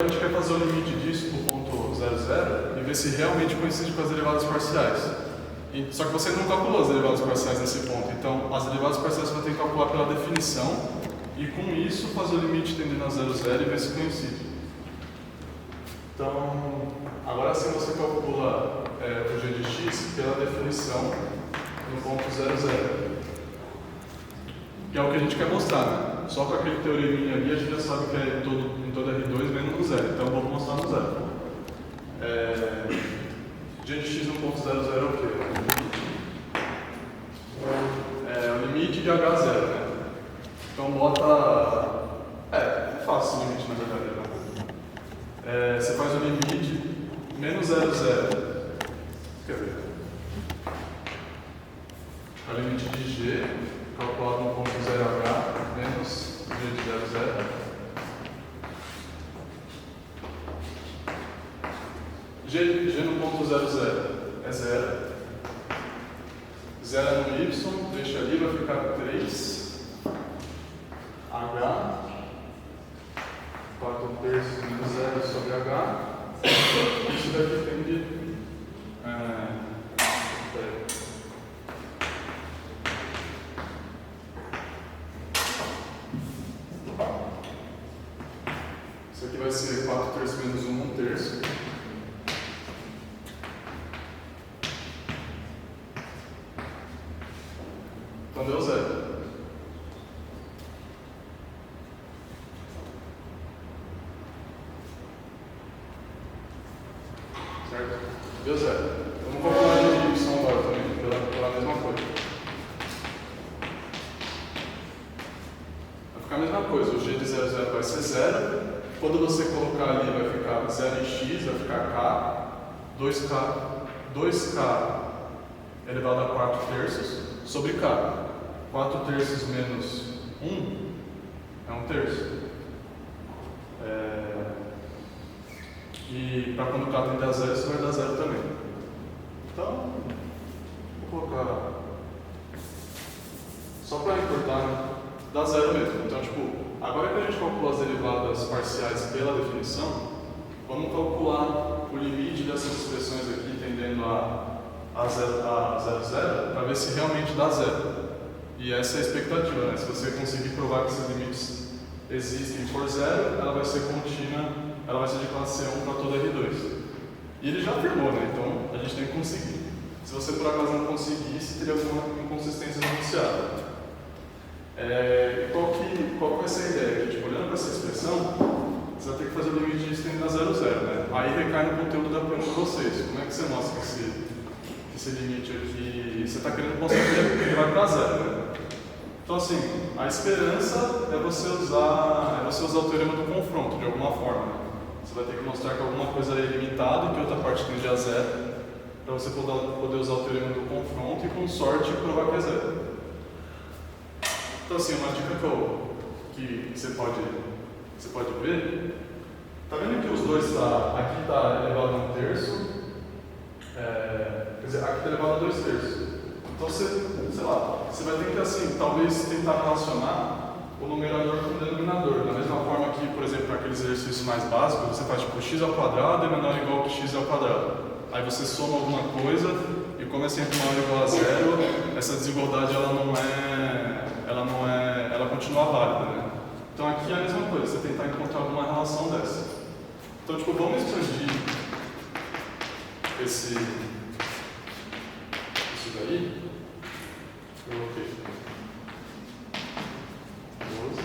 A gente quer fazer o limite disso por ponto 00 e ver se realmente coincide com as derivadas parciais. Só que você não calculou as derivadas parciais nesse ponto, então as derivadas parciais você vai ter que calcular pela definição e com isso fazer o limite tendendo a 0, 0 e ver se coincide. Então, agora sim você calcula o g de x pela definição no ponto 0, 0. Que é o que a gente quer mostrar, né? Só com aquele teoreminha ali a gente já sabe que é em todo R2 menos no zero, então vamos mostrar no zero. G de x no ponto 0, 0 é o quê? É o limite de H0, né? Então bota... é fácil o limite na verdade, né? Você faz o limite menos 0, 0. Quer ver? É o limite de G calculado no ponto 0H menos G de 0, 0. G no ponto 0, 0 é 0. 0 é no Y, deixa ali, vai ficar 3. H 4 terços menos 0 sobre H. Isso daqui tende... Isso aqui vai ser 4 terços menos 1 terço. Então deu 0. Certo? Deu 0. Vamos calcular a G de y agora também, pela mesma coisa. Vai ficar a mesma coisa, o G de 0, 0 vai ser 0. Quando você colocar ali vai ficar 0 em x, vai ficar k, 2k elevado a 4 terços sobre k. 4 terços menos 1 é 1 terço. E para quando k tende a 0, isso vai dar 0 também. Então, vou colocar só para encurtar, né? Dá 0 mesmo. Então, tipo, agora que a gente calculou as derivadas parciais pela definição, vamos calcular o limite dessas expressões aqui tendendo a 0, 0, para ver se realmente dá 0. E essa é a expectativa, né? Se você conseguir provar que esses limites existem por 0, ela vai ser contínua, ela vai ser de classe C1 para todo R2. E ele já afirmou, né? Então a gente tem que conseguir. Se você por acaso não conseguisse, teria alguma inconsistência no enunciado. Qual que vai ser a ideia? Que, tipo, olhando para essa expressão, você vai ter que fazer o limite disso tendendo a 0, 0, né? Aí recai no conteúdo da prova de vocês. Como é que você mostra que esse limite aqui, você está querendo mostrar que ele vai para 0, né? Então, assim, a esperança é você usar o teorema do confronto, de alguma forma. Você vai ter que mostrar que alguma coisa é limitada e que outra parte tende a 0, para você poder usar o teorema do confronto e, com sorte, provar que é 0. Então, assim, uma dica que você pode ver, tá vendo que os dois aqui está elevado a 1 terço, quer dizer, aqui está elevado a 2 terços. Então, você vai ter que, assim, talvez tentar relacionar o numerador com o denominador. Da mesma forma que, por exemplo, para aqueles exercícios mais básicos, você faz tipo x ao quadrado é menor ou igual que x ao quadrado. Aí você soma alguma coisa e como é sempre maior ou igual a 0, essa desigualdade ela continua válida, né? Então aqui é a mesma coisa, você tentar encontrar alguma relação dessa. Então, tipo, vamos expandir isso daí. Coloquei 12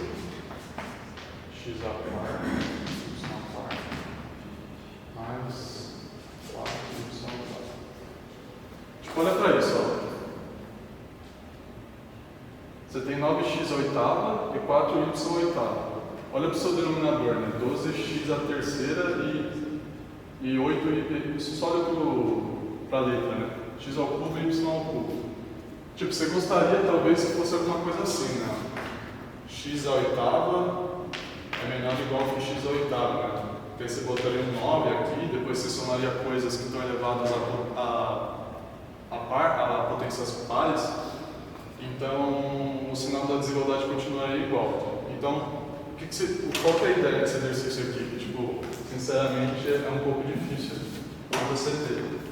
x a par y a par mais 4 y a par. Tipo, olha para isso, ó. Você tem 9x à oitava e 4y à oitava. Olha para o seu denominador, né? 12x à terceira e 8y. Isso só olha para a letra, né? X ao cubo e y ao cubo. Tipo, você gostaria talvez que fosse alguma coisa assim, né? X à oitava é menor ou igual que x à oitava, né? Então você botaria um 9 aqui, depois você somaria coisas que estão elevadas a potências pares. Então, o sinal da desigualdade continuaria igual. Então, qual que é a ideia desse exercício aqui? Tipo, sinceramente é um pouco difícil para você ter.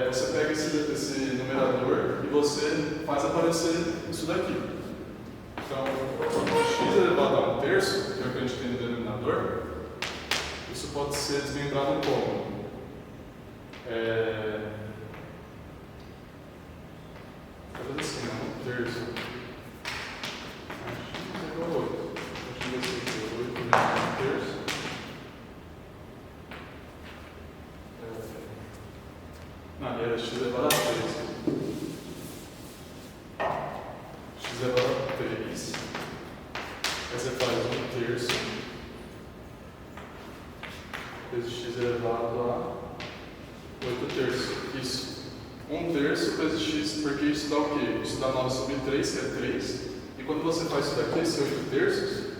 Você pega esse numerador e você faz aparecer isso daqui. Então, x elevado a 1/3, que é o que a gente tem no denominador, isso pode ser desmembrado como? Talvez assim, né? 1/3. X é igual a 8. Deixa eu ver se aqui, 8 vezes 1/3. Não, era x elevado a 3. X elevado a 3. Aí você faz 1/3 vezes x elevado a 8/3. Isso. 1/3 vezes x, porque isso dá o quê? Isso dá 9/3, que é 3. E quando você faz isso daqui, esse 8/3,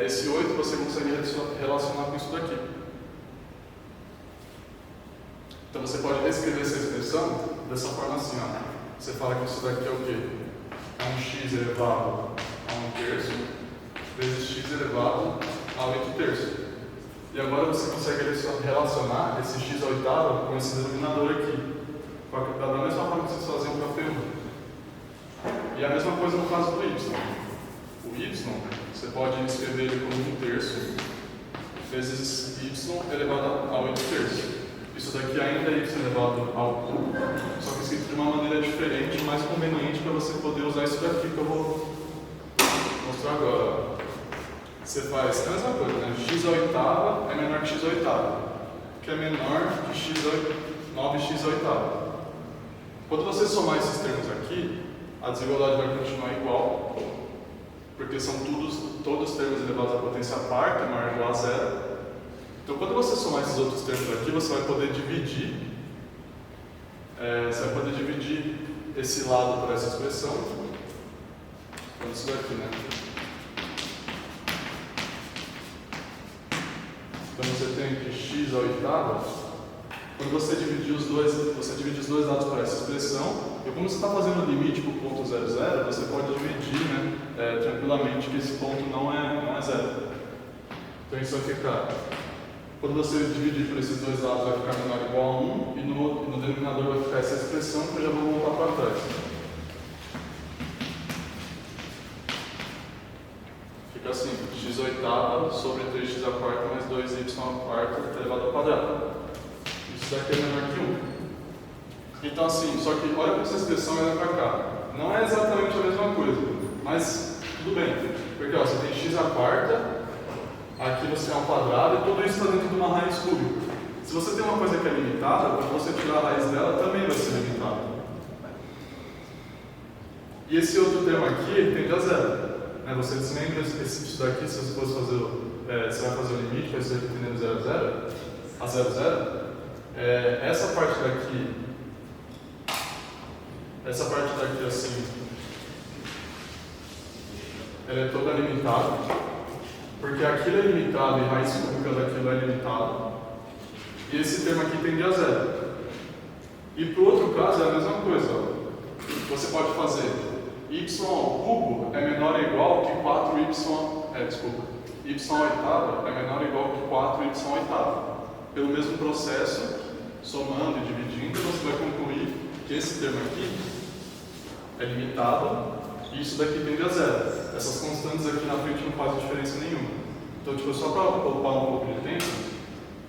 esse 8 você consegue relacionar com isso daqui. Então você pode descrever essa expressão dessa forma assim, ó. Você fala que isso daqui é o quê? É um x elevado a 1/3 vezes x elevado a 8/3. E agora você consegue relacionar esse x à oitava com esse denominador aqui. Da mesma forma que vocês faziam para P1. E a mesma coisa no caso do y. O y, você pode escrever ele como 1/3 vezes y elevado a 8/3. Isso daqui ainda é y elevado ao cubo, só que escrito de uma maneira diferente, mais conveniente para você poder usar isso daqui que eu vou mostrar agora. Você faz a mesma coisa, né? X à oitava é menor que x à oitava, que é menor que 9x à oitava. Quando você somar esses termos aqui, a desigualdade vai continuar igual, porque são todos termos elevados à potência par, que é maior ou igual a zero. Então, quando você somar esses outros termos aqui, você vai poder dividir. Esse lado por essa expressão. Então, isso daqui, né? Então, você tem que x à oitava. Quando você divide os dois lados por essa expressão. E como você está fazendo o limite para o ponto 0, 0, você pode dividir, né, tranquilamente, que esse ponto não é zero. Então, isso vai ficar. Quando você dividir por esses dois lados, vai ficar menor ou igual a 1, e no denominador vai ficar essa expressão que eu já vou voltar para trás. Fica assim, x à oitava sobre 3x à quarta mais 2y à quarta elevado ao quadrado. Isso daqui é menor que 1. Então assim, só que olha para essa expressão e olha para cá. Não é exatamente a mesma coisa, mas tudo bem. Porque ó, você tem x à quarta, aqui você é ao quadrado e tudo isso está dentro de uma raiz cúbica. Se você tem uma coisa que é limitada, quando você tirar a raiz dela, também vai ser limitada. E esse outro termo aqui tende a zero. Você desmembra isso daqui, se você fosse fazer você vai fazer o limite, vai ser tendendo 0 a 0, a 0 a 0. Essa parte daqui assim, ela é toda limitada. Porque aquilo é limitado e raiz cúbica daquilo é limitado. E esse termo aqui tende a zero. E para o outro caso é a mesma coisa. Ó. Você pode fazer y ao cubo é menor ou igual que 4y. Y à oitava é menor ou igual que 4y à oitava. Pelo mesmo processo, somando e dividindo, você vai concluir que esse termo aqui é limitado. E isso daqui tende a zero. Essas constantes aqui na frente não fazem diferença nenhuma. Então, tipo, só para poupar um pouco de tempo,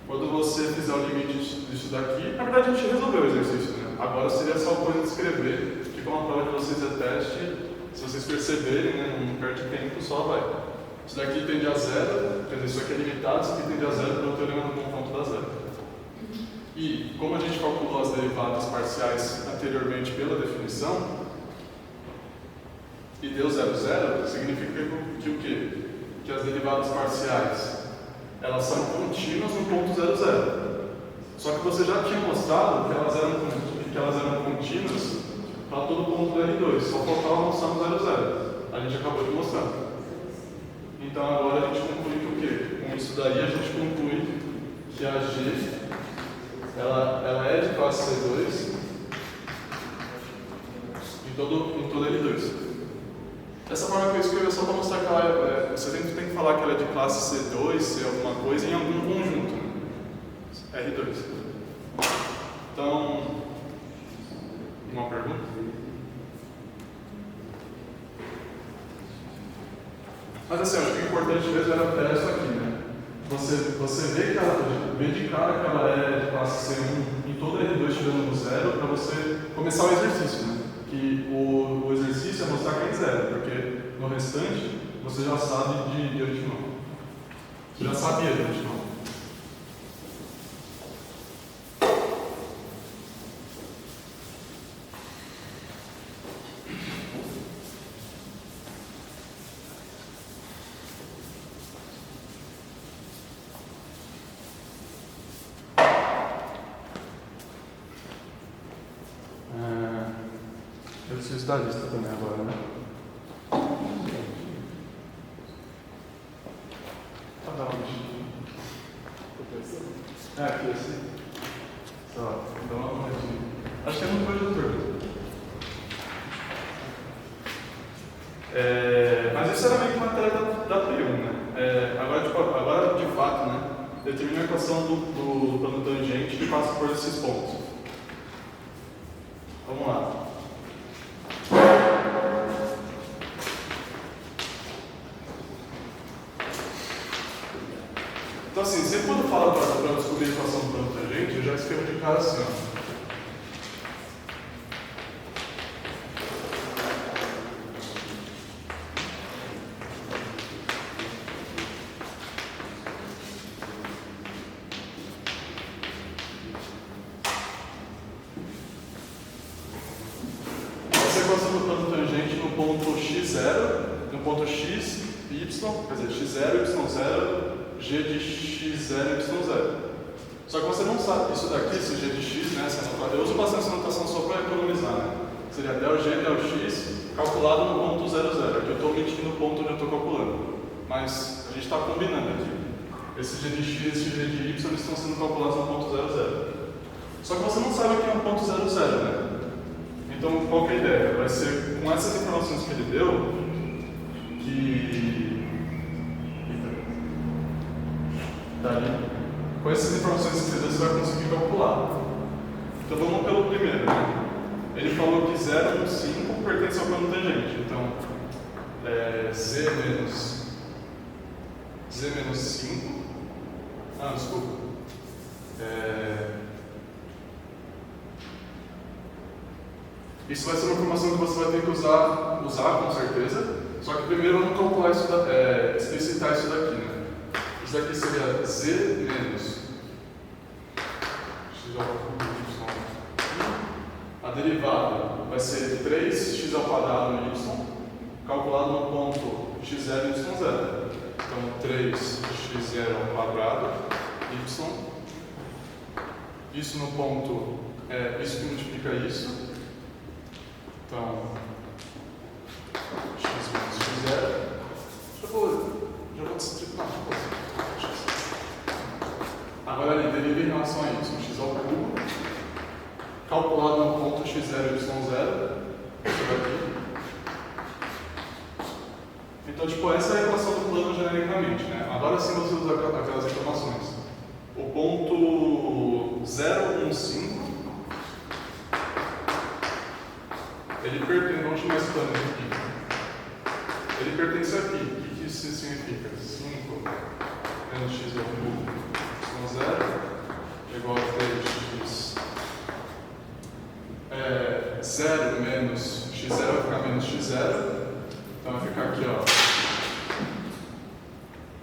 quando você fizer o limite disso daqui, na verdade a gente resolveu o exercício, né? Agora seria só coisa de escrever, que como a prova de vocês é teste, se vocês perceberem, né, não perde tempo, só vai. Isso daqui tende a zero, quer dizer, isso aqui é limitado, isso aqui tende a zero pelo teorema do confronto da zero. E, como a gente calculou as derivadas parciais anteriormente pela definição, e deu 0, 0, significa que o quê? Que as derivadas parciais, elas são contínuas no ponto 0, 0. Só que você já tinha mostrado que elas eram contínuas para todo ponto do R2, só faltava mostrar no 0, 0. A gente acabou de mostrar. Então agora a gente conclui que o quê? Com isso daí a gente conclui que a G ela é de classe C2 em todo L2. Dessa forma que eu escrevi é só para mostrar que ela você sempre tem que falar que ela é de classe C2, C alguma coisa. R2. Então, uma pergunta? Mas assim, acho que o importante mesmo era isso aqui, né? Você vê que ela, vê de cara que ela é de classe C1 em todo R2 tirando no zero, para você começar o exercício, né? Que o exercício é mostrar que é zero, porque no restante você já sabe de antemão. Você já sabia de antemão. Eu preciso da lista também agora, né? Tá onde? É, aqui assim. Só, dá uma olhadinha. Acho que é no projetor. Mas isso era meio que matéria da P1, né? Agora, de fato, né? Determina a equação do plano tangente que passa por esses pontos. Vamos lá. Então assim, sempre quando fala para descobrir a equação do plano tangente, eu já escrevo de cara assim, ó. Essa é a equação do plano tangente no ponto x0, no ponto x, y, quer dizer, x0, y0, g de x0, y0. Só que você não sabe isso daqui, esse g de x, né? Eu uso bastante essa notação só para economizar, né? Seria del g, del x, calculado no ponto 00. Aqui eu estou omitindo o ponto onde eu estou calculando. Mas a gente está combinando aqui. Esse g de x e esse g de y estão sendo calculados no ponto 00. Só que você não sabe o que é um ponto 00, né? Então, qual que é a ideia? Vai ser com essas informações que ele deu que... Com essas informações que você vai conseguir calcular. Então vamos pelo primeiro. Né? Ele falou que 0, 1, 5 pertence ao plano tangente. Então, z menos 5. Ah, desculpa. Isso vai ser uma informação que você vai ter que usar com certeza. Só que primeiro vamos calcular isso, explicitar isso daqui, né? Isso daqui seria z menos x ao cubo y. A derivada vai ser 3x ao quadrado no y, calculado no ponto x0 e y0. Então, 3x0 ao quadrado y. Isso no ponto, isso que multiplica isso. Então, x menos x0. Já vou distribuir. Agora ele deriva em relação a y, x ao cubo, calculado no ponto x0 e y0, isso daqui. Então, tipo, essa é a equação do plano genericamente, né? Agora sim você usa aquelas informações. O ponto 0, 1, 5, ele pertence, vamos chamar esse plano aqui. Ele pertence aqui. O que isso significa? 5 menos x ao cubo y0 igual a 3x. 0 menos x0 vai ficar menos x0. Então vai ficar aqui, ó.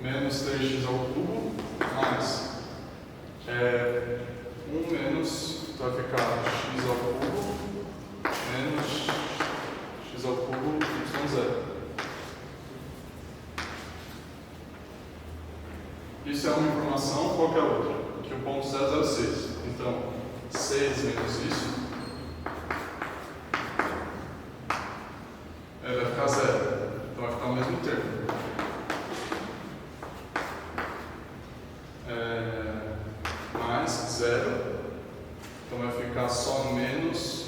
Menos 3x ao cubo mais 1 menos, então vai ficar x ao cubo menos x ao cubo y0. Isso é uma informação, qual que é a outra? Que o ponto 006. Então, 6 menos isso vai ficar 0. Então vai ficar o mesmo termo. Mais 0. Então vai ficar só menos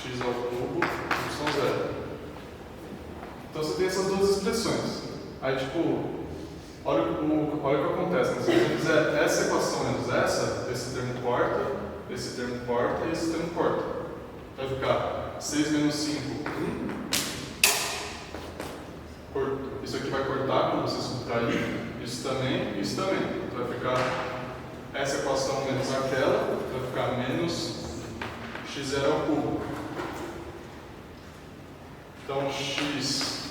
x ao cubo y0. Então você tem essas duas expressões. Aí tipo, olha o que acontece. Né? Se você fizer essa equação menos essa, esse termo corta e esse termo corta. Vai ficar 6 menos 5, 1. Isso aqui vai cortar quando você subtrair. Isso também. Então vai ficar essa equação menos aquela, vai ficar menos x0 ao cubo. Então x0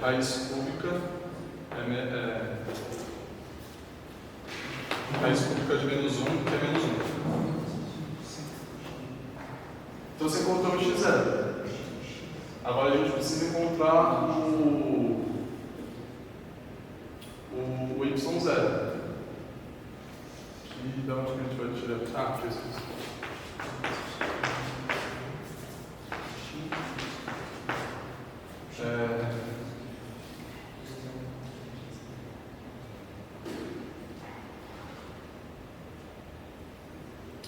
raiz cúbica raiz cúbica de menos 1, que é menos 1. Então você encontrou o x0. Agora a gente precisa encontrar o y0. E da onde que a gente vai tirar? Ah, aqui eu esqueci.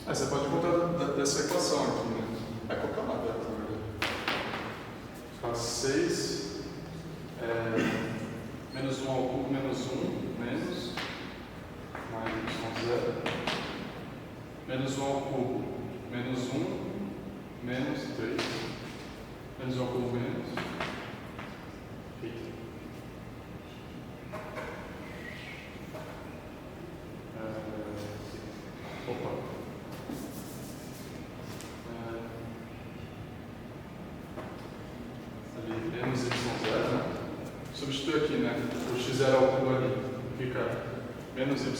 Você pode encontrar dessa equação aqui, né? É qualquer uma delas, na verdade. Fica 6 menos 1 ao cubo menos 1 menos mais y0 menos 1 ao cubo menos 1 menos 3 menos 1 ao cubo menos. Menos y0, né? Substitui aqui, né? O x0 ao cubo ali fica menos y0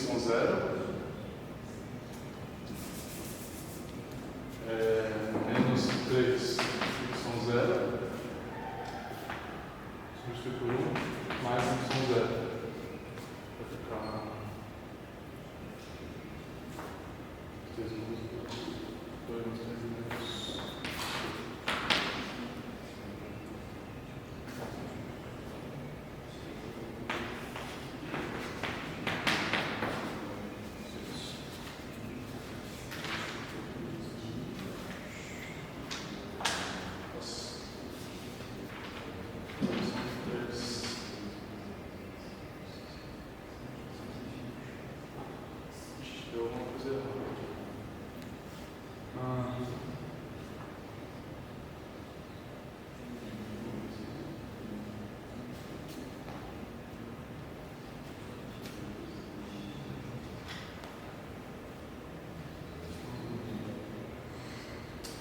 menos 3y0 substitui por 1 mais y0 vai ficar 3 menos 2 menos 3 menos. Deu alguma coisa errada.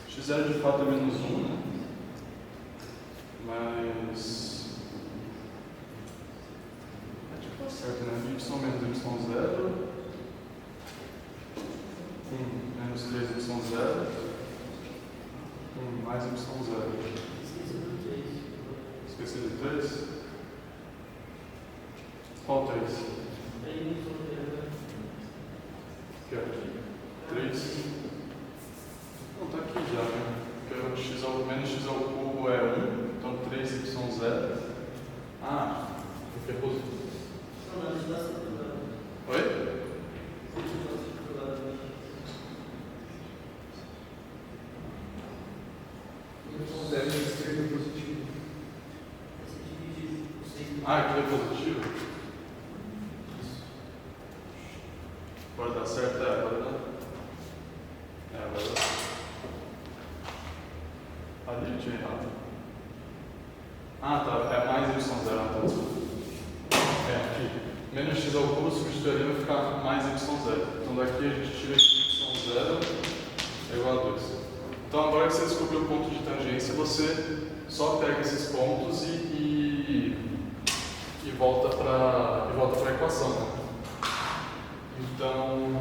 X0 de fato é menos 1, né? Mas tipo tá certo, né? Y menos y0 menos 3y0 mais y0. Esqueci de 3? Qual 3? Aqui, ó. 3? Não, tá aqui já, né? Porque o x ao, menos x ao cubo é 1, então 3y0. Ah, porque é positivo. Oi? Ah, aqui é positivo? Agora dá certo? Agora dá. Agora dá. Ali eu tinha errado. Ah, tá. É mais y0. Tá. Aqui. Menos x ao cubo substituir ali vai ficar mais y0. Então daqui a gente tira que y0 é igual a 2. Então agora que você descobriu o ponto de tangência, você só pega esses pontos e volta para a equação, né? Então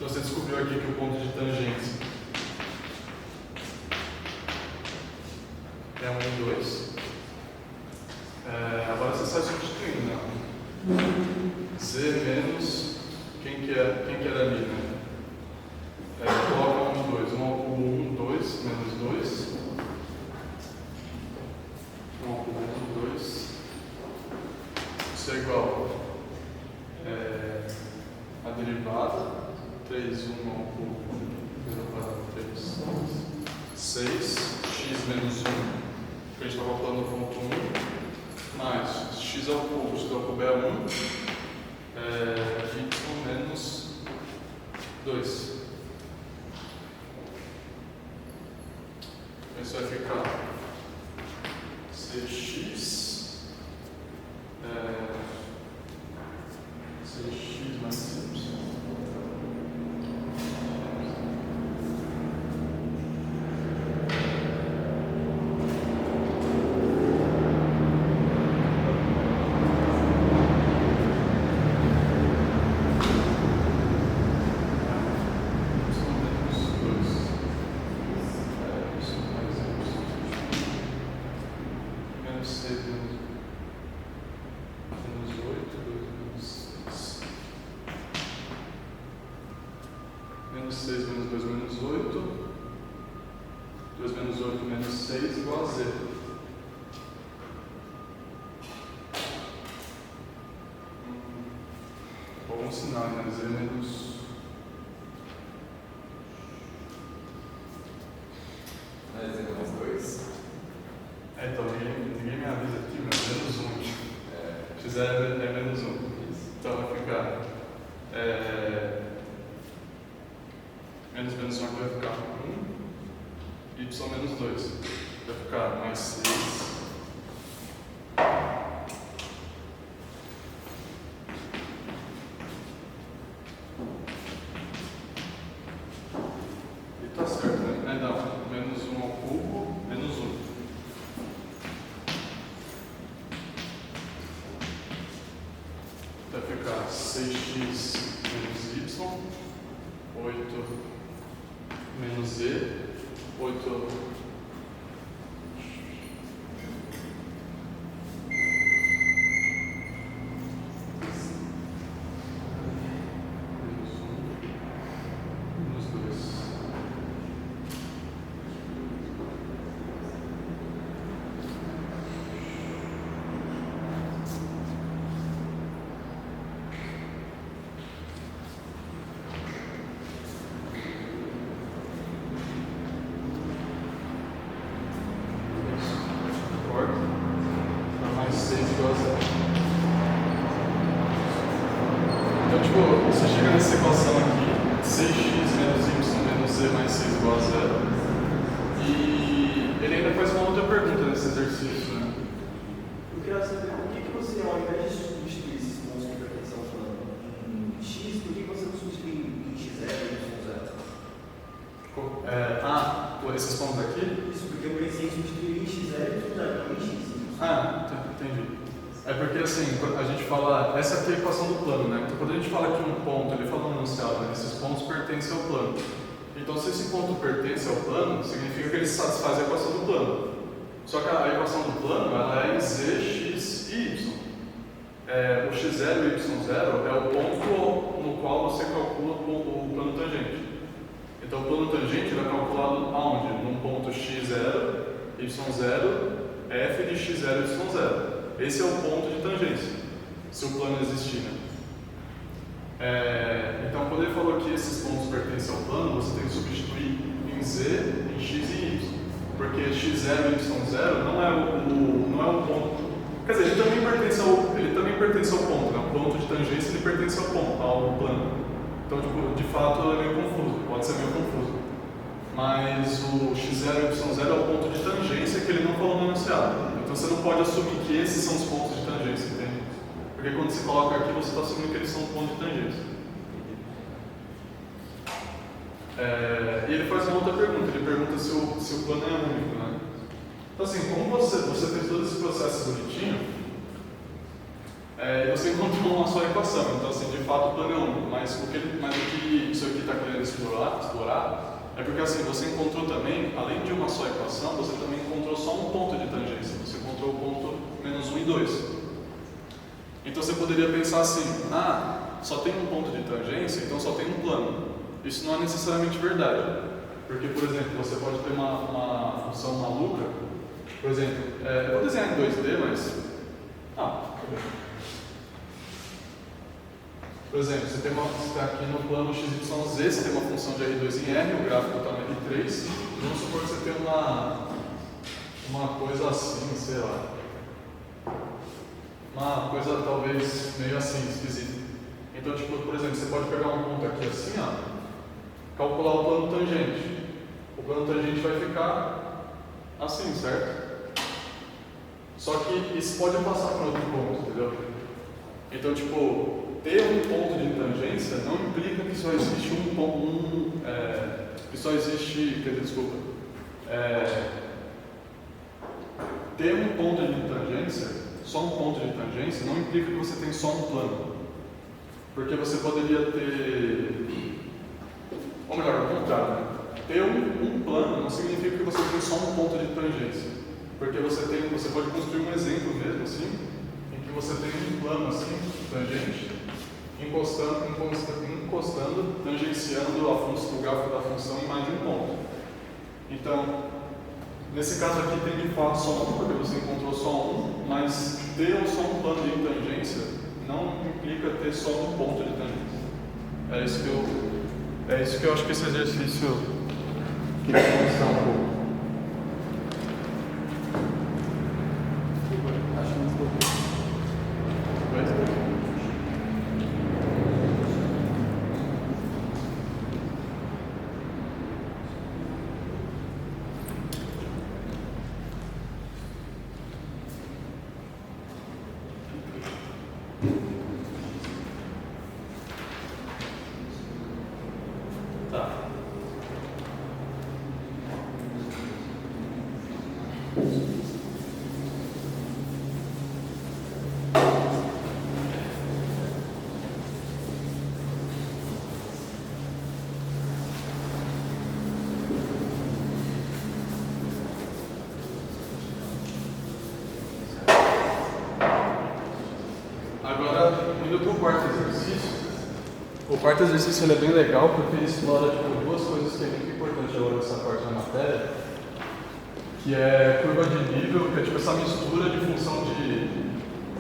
você descobriu aqui que o ponto de tangência é 1 e 2. Agora você sai substituindo, né? Z menos quem que era ali, né? Coloca 1 e 2. 1 ao cubo 1, 2, menos 2. 1 ao cubo menos 2. Isso é igual a derivada. 3, 1 ao cubo, 3, 6, x menos 1, que a gente está calculando no ponto 1, mais x x ao cubo é 1, y menos 2. Isso vai ficar 6x, 6x mais y. Menos 6 menos 2 menos 8. 2 menos 8 menos 6 igual a 0. Bom sinal, né? Z menos. Não é Z menos 2? Então ninguém me avisa aqui, mas menos 1. X é menos 1. Então vai ficar. Menos 1 vai ficar 1, y menos 2. Vai ficar mais 6. E tá certo, né? Não, menos 1 ao cubo, menos 1. Vai ficar 6x menos y, 8 menos z, 8 menos 1 menos 2. Mais 6 igual a 0. Então, tipo, você chega nessa equação aqui, 6x menos y menos z mais 6 igual a 0. E ele ainda faz uma outra pergunta nesse exercício, né? Eu queria saber por que você, ao invés de substituir esses pontos de perfeição em x, por que você não substitui em x0 e y0? Esses pontos aqui? Isso, porque eu pensei em substituir em x0 e y0, não em x. Entendi. É porque assim, quando a gente fala, essa aqui é a equação do plano, né? Então quando a gente fala que um ponto, ele fala um enunciado, né? Esses pontos pertencem ao plano. Então se esse ponto pertence ao plano, significa que ele satisfaz a equação do plano. Só que a equação do plano, ela é em z, x e y. O x0 e o y0 é o ponto no qual você calcula o plano tangente. Então o plano tangente ele é calculado aonde? Num ponto x0, y0, f de x0 e y0. Esse é o ponto de tangência, se o plano existir, né? Então, quando ele falou que esses pontos pertencem ao plano, você tem que substituir em z, em x e y. Porque x0 e y0 não é o ponto. Quer dizer, ele também pertence ao ponto, né? O ponto de tangência ele pertence ao ponto, ao plano. Então, tipo, de fato, é meio confuso, pode ser meio confuso. Mas o x0 e y0 é o ponto de tangência que ele não falou no enunciado. Então você não pode assumir que esses são os pontos de tangência, entende? Porque quando você coloca aqui, você está assumindo que eles são pontos de tangência. E ele faz uma outra pergunta, ele pergunta se o plano é único, né? Então assim, como você fez todo esse processo bonitinho, você encontrou uma só equação. Então assim, de fato o plano é único, mas o que isso aqui está querendo explorar é porque assim, você encontrou também, além de uma só equação, você também encontrou só um ponto de tangência. Você encontrou o ponto menos 1 e 2. Então você poderia pensar assim, só tem um ponto de tangência, então só tem um plano. Isso não é necessariamente verdade. Porque, por exemplo, você pode ter uma função maluca. Por exemplo, eu vou desenhar em 2D, mas... Por exemplo, você está aqui no plano XYZ, você tem uma função de R2 em R, o gráfico está no R3. Vamos supor que você tem uma coisa assim, sei lá. meio assim, esquisito. Então, tipo, por exemplo, você pode pegar um ponto aqui assim, ó, calcular o plano tangente. O plano tangente vai ficar assim, certo? Só que isso pode passar para outro ponto, entendeu? Então, tipo, ter um ponto de tangência não implica que só existe ter um ponto de tangência, só um ponto de tangência, não implica que você tem só um plano. Porque você poderia ter, ou melhor, ao contrário, né? Ter um plano não significa que você tem só um ponto de tangência. Porque você pode construir um exemplo mesmo assim, em que você tem um plano assim, tangente, encostando, tangenciando o gráfico da função em mais de um ponto. Então, nesse caso aqui tem de fato só um, porque você encontrou só um, mas ter só um plano de tangência não implica ter só um ponto de tangência. É isso que eu acho que esse exercício queria mostrar um pouco. O quarto exercício ele é bem legal porque ele explora duas coisas que é muito importante agora nessa parte da matéria, que é curva de nível, que é tipo essa mistura de função de R2,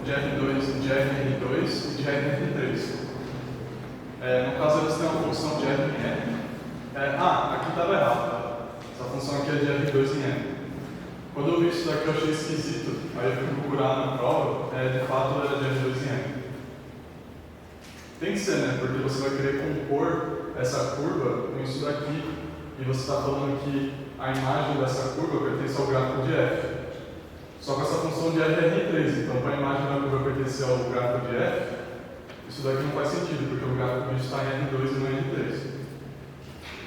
de RR2 e de RR3. No caso eles têm uma função de R em N. Aqui estava errado. Essa função aqui é de R2 em N. Quando eu vi isso daqui eu achei esquisito, aí eu fui procurar na prova, de fato era de R2 em N. Tem que ser, né? Porque você vai querer compor essa curva com isso daqui e você está falando que a imagem dessa curva pertence ao gráfico de F. Só que essa função de F é R3, então para a imagem da curva pertencer ao gráfico de F, isso daqui não faz sentido, porque o gráfico está em R2 e não em R3.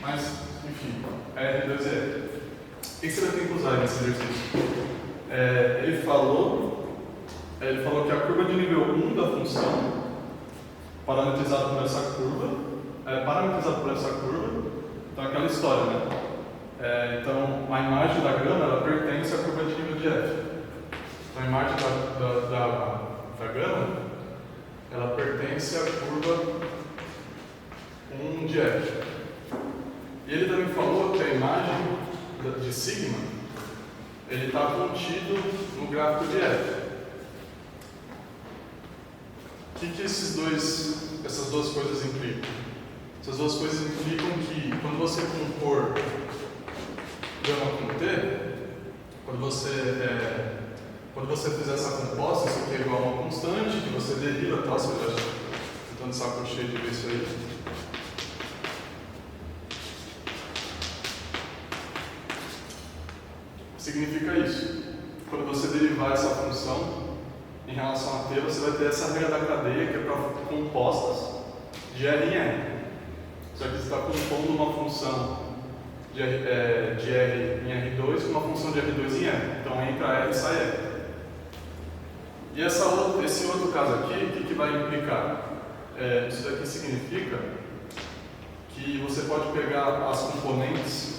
Mas, enfim, R2 é F. O que você vai ter que usar nesse exercício? Ele falou que a curva de nível 1 da função parametrizado por essa curva, então é aquela história, né? Então, a imagem da grama, ela pertence à curva de nível de F. Então, a imagem da grama, ela pertence à curva 1 de F. E ele também falou que a imagem de sigma, ele está contido no gráfico de F. O que essas duas coisas implicam? Essas duas coisas implicam que quando você compor gama com T, quando você fizer essa composta, isso aqui é igual a uma constante, que você deriva, tá? Você já tentando saco cheio de ver isso aí. Significa isso. Quando você derivar essa função em relação a T, você vai ter essa regra da cadeia que é para compostas de R em N. Só que você está compondo uma função de R em R2 com uma função de R2 em N. Então entra R e sai R. E esse outro caso aqui, o que vai implicar? Isso daqui significa que você pode pegar as componentes